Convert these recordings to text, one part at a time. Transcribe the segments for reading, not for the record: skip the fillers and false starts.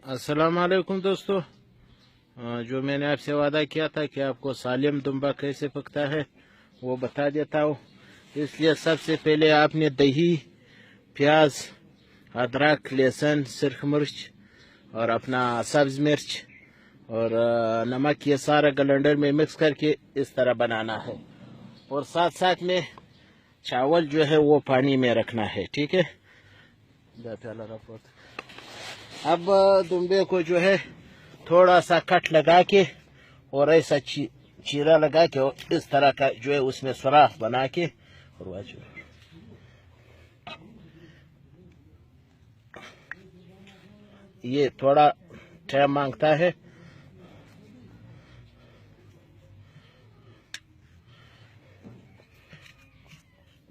अस्सलाम वालेकुम दोस्तों। जो मैंने आपसे वादा किया था कि आपको सालिम दुम्बा कैसे पकता है वो बता देता हूँ। इसलिए सबसे पहले आपने दही, प्याज, अदरक, लहसुन, सुर्ख मिर्च और अपना सब्ज मिर्च और नमक ये सारा ग्राइंडर में मिक्स करके इस तरह बनाना है। और साथ साथ में चावल जो है वो पानी में रखना है, ठीक है। अब दुम्बे को जो है थोड़ा सा कट लगा के और ऐसा चीरा लगा के और इस तरह का जो है उसमें सुराख बना के और ये थोड़ा टाइम मांगता है।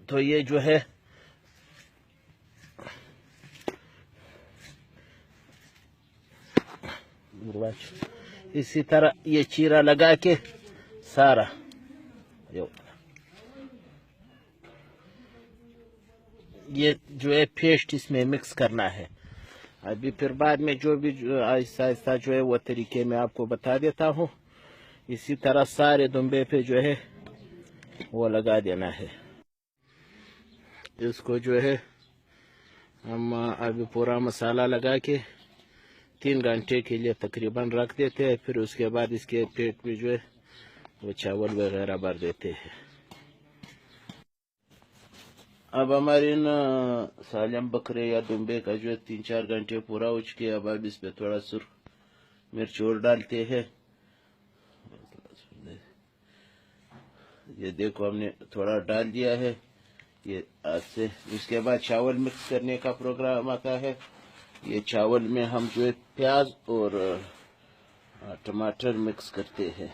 तो ये जो है इसी तरह ये चीरा लगा के सारा ये जो है पेस्ट इसमें मिक्स करना है। अभी फिर बाद में जो भी आहिस्ता आहिस्ता जो है वो तरीके में आपको बता देता हूँ। इसी तरह सारे दुम्बे पे जो है वो लगा देना है। इसको जो है हम अभी पूरा मसाला लगा के 3 घंटे के लिए तकरीबन रख देते हैं। फिर उसके बाद इसके पेट में जो है वो चावल वगैरह भर देते हैं। अब हमारे इन सालिम बकरे या दुम्बे का जो है 3-4 घंटे पूरा हो चुके। अब इस पे थोड़ा सुर्ख मिर्च और डालते हैं। ये देखो हमने थोड़ा डाल दिया है ये आज से। इसके बाद चावल मिक्स करने का प्रोग्राम आता है। ये चावल में हम जो है प्याज और टमाटर मिक्स करते हैं।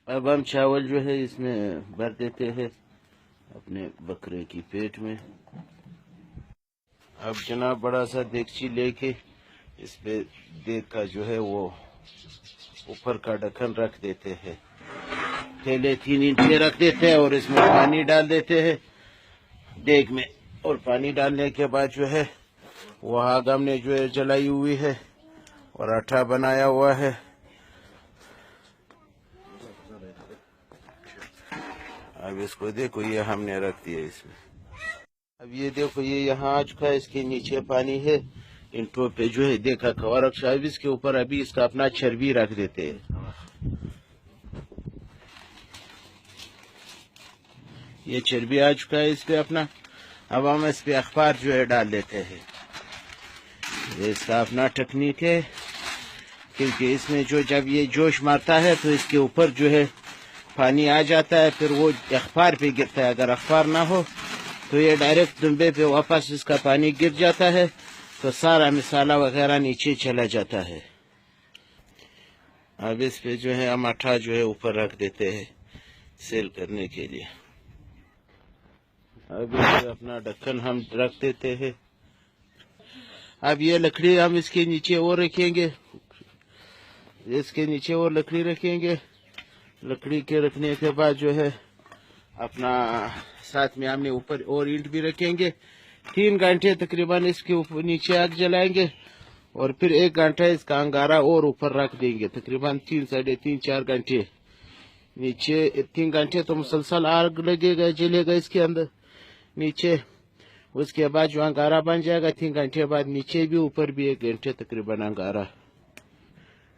अब हम चावल जो है इसमें भर देते हैं अपने बकरे की पेट में। अब जनाब बड़ा सा देगची लेके इस पे देग का जो है वो ऊपर का ढक्कन रख देते हैं। पहले 3 ईंटें रख देते हैं और इसमें पानी डाल देते हैं देग में। और पानी डालने के बाद जो है वो आग हमने जो है जलाई हुई है और आटा बनाया हुआ है। अब इसको देखो ये हमने रख दिया इसमें। अब ये देखो ये यहाँ आ चुका है। इसके नीचे पानी है। इंटो पे जो है देखा कवर रखा है। इसके ऊपर अभी इसका अपना चर्बी रख देते हैं। ये चर्बी आ चुका है इस पे अपना। अब हम इस पे अखबार जो है डाल देते हैं। ये इसका अपना टेक्निक है क्योंकि इसमें जो जब ये जोश मारता है तो इसके ऊपर जो है पानी आ जाता है। फिर वो अखबार पे गिरता है। अगर अखबार ना हो तो ये डायरेक्ट दुम्बे पे वापस इसका पानी गिर जाता है तो सारा मसाला वगैरह नीचे चला जाता है। अब इस पे जो है हम आटा जो है ऊपर रख देते हैं सेल करने के लिए। अब इस पे अपना ढक्कन हम रख देते हैं। अब ये लकड़ी हम इसके नीचे और रखेंगे। इसके नीचे और लकड़ी रखेंगे। लकड़ी के रखने के बाद जो है अपना साथ में हमने ऊपर और ईंट भी रखेंगे। 3 घंटे तकरीबन इसके ऊपर नीचे आग जलाएंगे और फिर 1 घंटा इसका अंगारा और ऊपर रख देंगे। तकरीबन 3, 3.5, 4 घंटे नीचे। 3 घंटे तो मुसलसल आग लगेगा जलेगा इसके अंदर नीचे। उसके बाद जो अंगारा बन जाएगा 3 घंटे बाद नीचे भी ऊपर भी 1 घंटे तकरीबन अंगारा।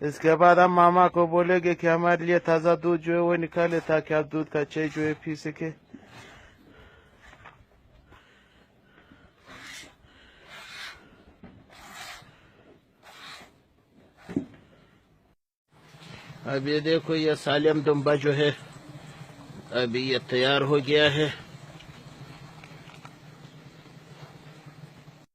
इसके बाद हम मामा को बोलेंगे कि हमारे लिए ताज़ा दूध जो है वो निकाले ताकि आप दूध का चाय जो है पी सके। अब ये देखो ये सालिम दुम्बा जो है अभी ये तैयार हो गया है।